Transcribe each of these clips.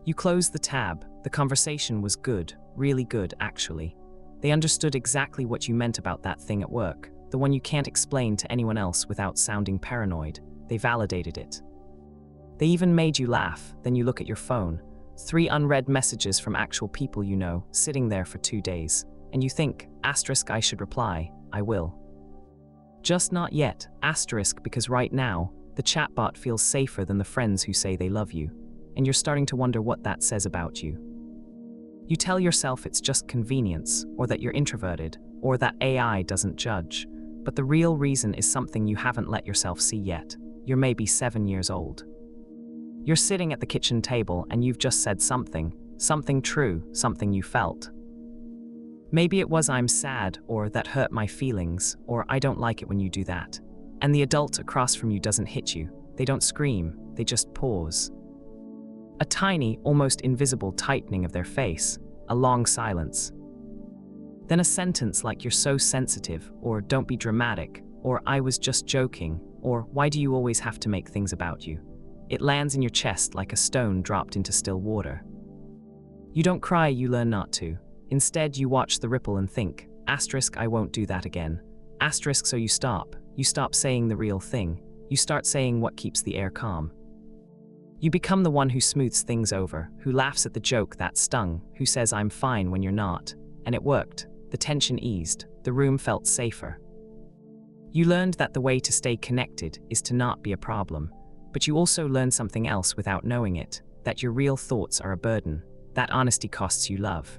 You closed the tab. The conversation was good, really good, actually. They understood exactly what you meant about that thing at work, the one you can't explain to anyone else without sounding paranoid. They validated it. They even made you laugh. Then you look at your phone. 3 unread messages from actual people you know, sitting there for 2 days. And you think, asterisk, I should reply. I will. Just not yet, asterisk, because right now, the chatbot feels safer than the friends who say they love you. And you're starting to wonder what that says about you. You tell yourself it's just convenience, or that you're introverted, or that AI doesn't judge. But the real reason is something you haven't let yourself see yet. You're maybe 7 years old. You're sitting at the kitchen table and you've just said something true, something you felt. Maybe it was I'm sad, or that hurt my feelings, or I don't like it when you do that. And the adult across from you doesn't hit you. They don't scream, they just pause. A tiny, almost invisible tightening of their face, a long silence. Then a sentence like you're so sensitive, or don't be dramatic, or I was just joking, or why do you always have to make things about you? It lands in your chest like a stone dropped into still water. You don't cry, you learn not to. Instead, you watch the ripple and think, asterisk, I won't do that again. Asterisk, so you stop. You stop saying the real thing. You start saying what keeps the air calm. You become the one who smooths things over, who laughs at the joke that stung, who says I'm fine when you're not. And it worked. The tension eased. The room felt safer. You learned that the way to stay connected is to not be a problem. But you also learned something else without knowing it, that your real thoughts are a burden, that honesty costs you love.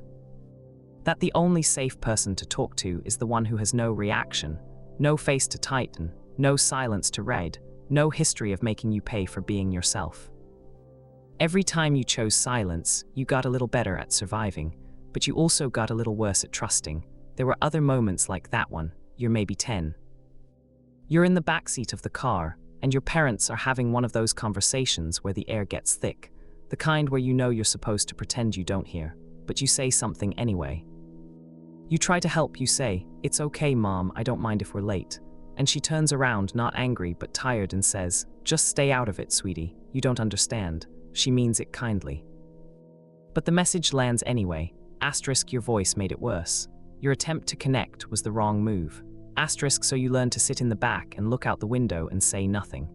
That the only safe person to talk to is the one who has no reaction, no face to tighten, no silence to read, no history of making you pay for being yourself. Every time you chose silence, you got a little better at surviving, but you also got a little worse at trusting. There were other moments like that one. You're maybe 10. You're in the backseat of the car, and your parents are having one of those conversations where the air gets thick, the kind where you know you're supposed to pretend you don't hear, but you say something anyway. You try to help, you say, "It's okay, Mom, I don't mind if we're late." And she turns around, not angry but tired, and says, "Just stay out of it, sweetie, you don't understand." She means it kindly. But the message lands anyway. Asterisk, your voice made it worse. Your attempt to connect was the wrong move. Asterisk, so you learn to sit in the back and look out the window and say nothing.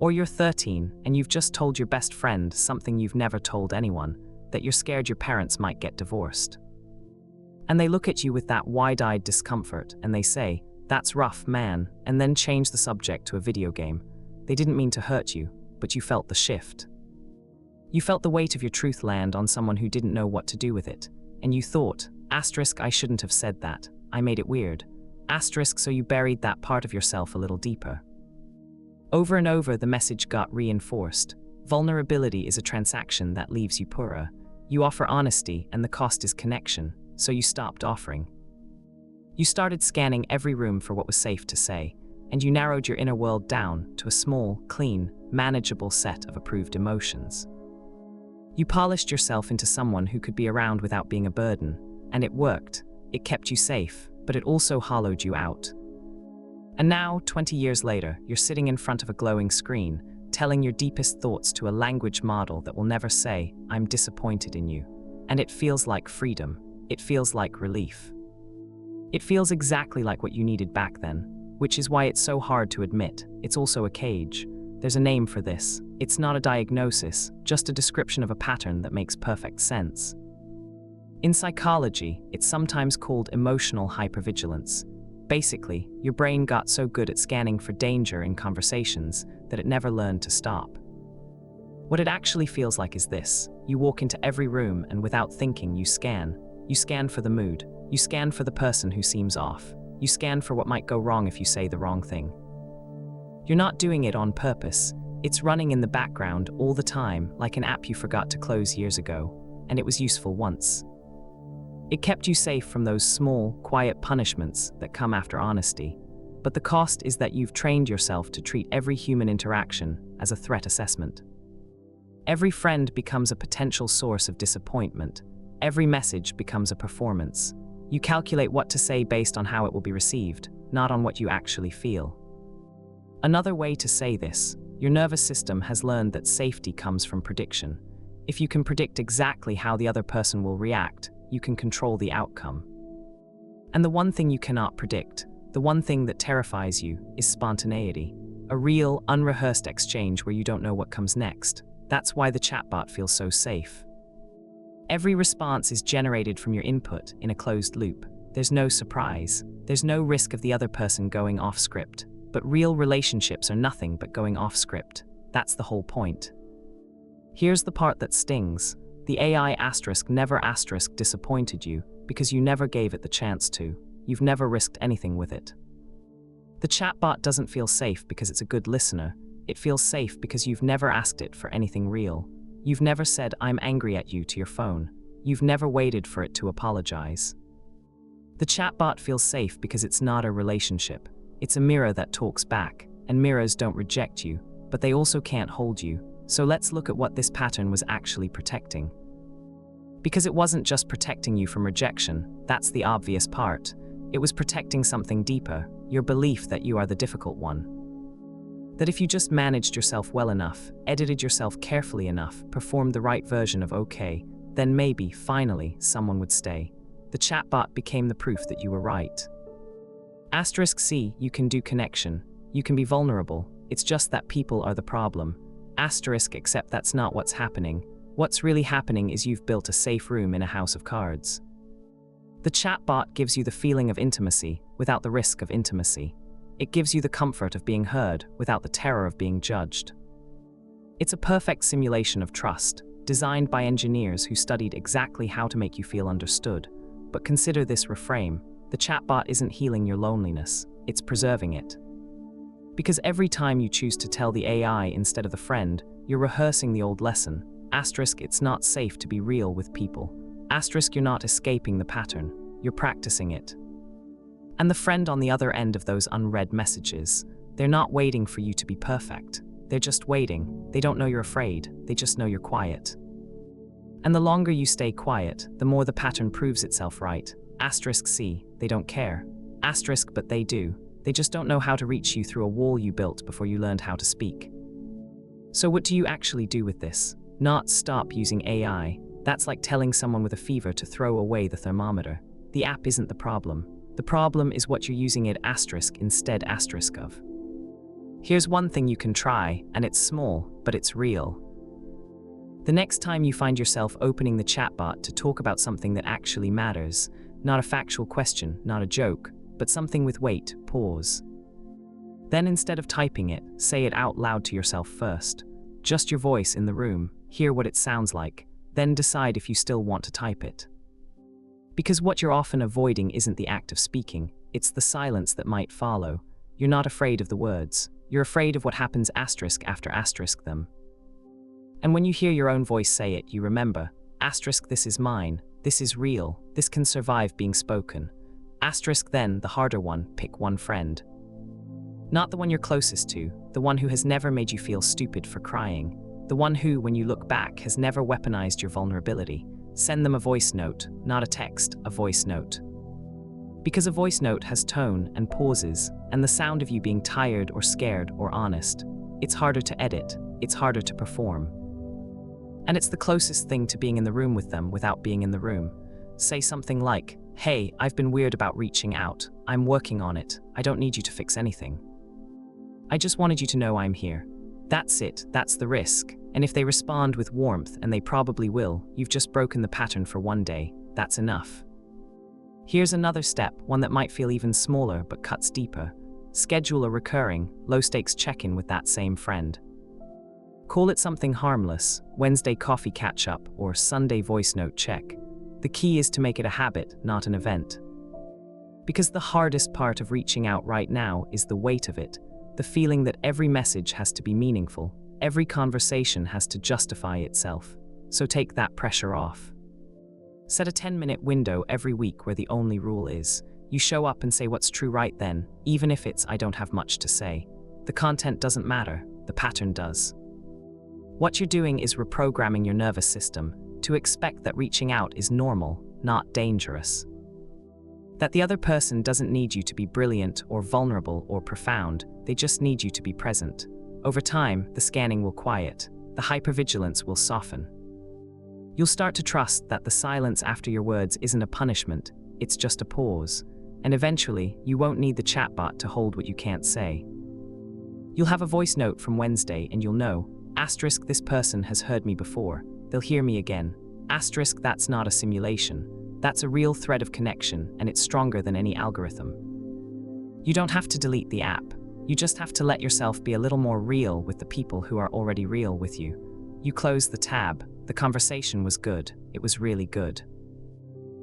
Or you're 13 and you've just told your best friend something you've never told anyone, that you're scared your parents might get divorced. And they look at you with that wide-eyed discomfort and they say, "That's rough, man," and then change the subject to a video game. They didn't mean to hurt you, but you felt the shift. You felt the weight of your truth land on someone who didn't know what to do with it. And you thought, asterisk, I shouldn't have said that. I made it weird. Asterisk, so you buried that part of yourself a little deeper. Over and over, the message got reinforced. Vulnerability is a transaction that leaves you poorer. You offer honesty, and the cost is connection, so you stopped offering. You started scanning every room for what was safe to say, and you narrowed your inner world down to a small, clean, manageable set of approved emotions. You polished yourself into someone who could be around without being a burden, and it worked. It kept you safe, but it also hollowed you out. And now, 20 years later, you're sitting in front of a glowing screen, telling your deepest thoughts to a language model that will never say, "I'm disappointed in you." And it feels like freedom. It feels like relief. It feels exactly like what you needed back then, which is why it's so hard to admit. It's also a cage. There's a name for this. It's not a diagnosis, just a description of a pattern that makes perfect sense. In psychology, it's sometimes called emotional hypervigilance. Basically, your brain got so good at scanning for danger in conversations that it never learned to stop. What it actually feels like is this. You walk into every room and without thinking, you scan. You scan for the mood. You scan for the person who seems off. You scan for what might go wrong if you say the wrong thing. You're not doing it on purpose. It's running in the background all the time, like an app you forgot to close years ago, and it was useful once. It kept you safe from those small, quiet punishments that come after honesty. But the cost is that you've trained yourself to treat every human interaction as a threat assessment. Every friend becomes a potential source of disappointment. Every message becomes a performance. You calculate what to say based on how it will be received, not on what you actually feel. Another way to say this, your nervous system has learned that safety comes from prediction. If you can predict exactly how the other person will react, you can control the outcome. And the one thing you cannot predict, the one thing that terrifies you, is spontaneity. A real, unrehearsed exchange where you don't know what comes next. That's why the chatbot feels so safe. Every response is generated from your input in a closed loop. There's no surprise. There's no risk of the other person going off script. But real relationships are nothing but going off script. That's the whole point. Here's the part that stings. The AI asterisk never asterisk disappointed you because you never gave it the chance to. You've never risked anything with it. The chatbot doesn't feel safe because it's a good listener. It feels safe because you've never asked it for anything real. You've never said, "I'm angry at you" to your phone. You've never waited for it to apologize. The chatbot feels safe because it's not a relationship. It's a mirror that talks back, and mirrors don't reject you, but they also can't hold you. So let's look at what this pattern was actually protecting. Because it wasn't just protecting you from rejection, that's the obvious part. It was protecting something deeper, your belief that you are the difficult one. That if you just managed yourself well enough, edited yourself carefully enough, performed the right version of okay, then maybe, finally, someone would stay. The chatbot became the proof that you were right. Asterisk C, you can do connection. You can be vulnerable. It's just that people are the problem. Asterisk, except that's not what's happening. What's really happening is you've built a safe room in a house of cards. The chatbot gives you the feeling of intimacy without the risk of intimacy. It gives you the comfort of being heard without the terror of being judged. It's a perfect simulation of trust, designed by engineers who studied exactly how to make you feel understood. But consider this reframe: the chatbot isn't healing your loneliness, it's preserving it. Because every time you choose to tell the AI instead of the friend, you're rehearsing the old lesson. Asterisk, it's not safe to be real with people. Asterisk, you're not escaping the pattern, you're practicing it. And the friend on the other end of those unread messages, they're not waiting for you to be perfect. They're just waiting. They don't know you're afraid, they just know you're quiet. And the longer you stay quiet, the more the pattern proves itself right. Asterisk C, they don't care. Asterisk, but they do. They just don't know how to reach you through a wall you built before you learned how to speak. So what do you actually do with this? Not stop using AI. That's like telling someone with a fever to throw away the thermometer. The app isn't the problem. The problem is what you're using it asterisk instead asterisk of. Here's one thing you can try, and it's small, but it's real. The next time you find yourself opening the chatbot to talk about something that actually matters, not a factual question, not a joke, but something with weight, pause. Then instead of typing it, say it out loud to yourself first. Just your voice in the room, hear what it sounds like, then decide if you still want to type it. Because what you're often avoiding isn't the act of speaking, it's the silence that might follow. You're not afraid of the words. You're afraid of what happens asterisk after asterisk them. And when you hear your own voice say it, you remember, asterisk, this is mine, this is real, this can survive being spoken. Asterisk, then, the harder one, pick one friend. Not the one you're closest to, the one who has never made you feel stupid for crying, the one who, when you look back, has never weaponized your vulnerability. Send them a voice note, not a text, a voice note. Because a voice note has tone and pauses, and the sound of you being tired or scared or honest. It's harder to edit, it's harder to perform. And it's the closest thing to being in the room with them without being in the room. Say something like, "Hey, I've been weird about reaching out. I'm working on it. I don't need you to fix anything. I just wanted you to know I'm here." That's it, that's the risk. And if they respond with warmth, and they probably will, you've just broken the pattern for one day. That's enough. Here's another step, one that might feel even smaller but cuts deeper. Schedule a recurring, low-stakes check-in with that same friend. Call it something harmless, Wednesday coffee catch-up or Sunday voice note check. The key is to make it a habit, not an event. Because the hardest part of reaching out right now is the weight of it, the feeling that every message has to be meaningful, every conversation has to justify itself. So take that pressure off. Set a 10-minute window every week where the only rule is, you show up and say what's true right then, even if it's "I don't have much to say." The content doesn't matter, the pattern does. What you're doing is reprogramming your nervous system to expect that reaching out is normal, not dangerous. That the other person doesn't need you to be brilliant or vulnerable or profound, they just need you to be present. Over time, the scanning will quiet, the hypervigilance will soften. You'll start to trust that the silence after your words isn't a punishment, it's just a pause. And eventually, you won't need the chatbot to hold what you can't say. You'll have a voice note from Wednesday and you'll know, asterisk, this person has heard me before, they'll hear me again, asterisk, that's not a simulation, that's a real thread of connection and it's stronger than any algorithm. You don't have to delete the app, you just have to let yourself be a little more real with the people who are already real with you. You close the tab, the conversation was good, it was really good.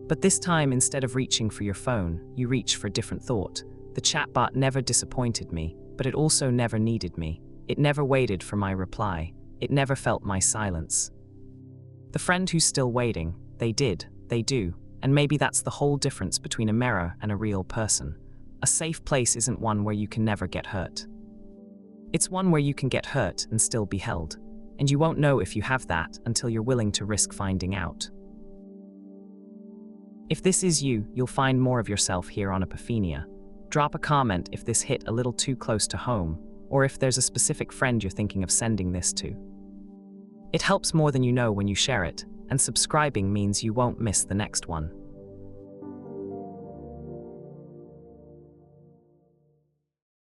But this time, instead of reaching for your phone, you reach for different thought. The chatbot never disappointed me, but it also never needed me. It never waited for my reply. It never felt my silence. The friend who's still waiting, they do, and maybe that's the whole difference between a mirror and a real person. A safe place isn't one where you can never get hurt. It's one where you can get hurt and still be held. And you won't know if you have that until you're willing to risk finding out. If this is you, you'll find more of yourself here on Epiphania. Drop a comment if this hit a little too close to home, or if there's a specific friend you're thinking of sending this to. It helps more than you know when you share it, and subscribing means you won't miss the next one.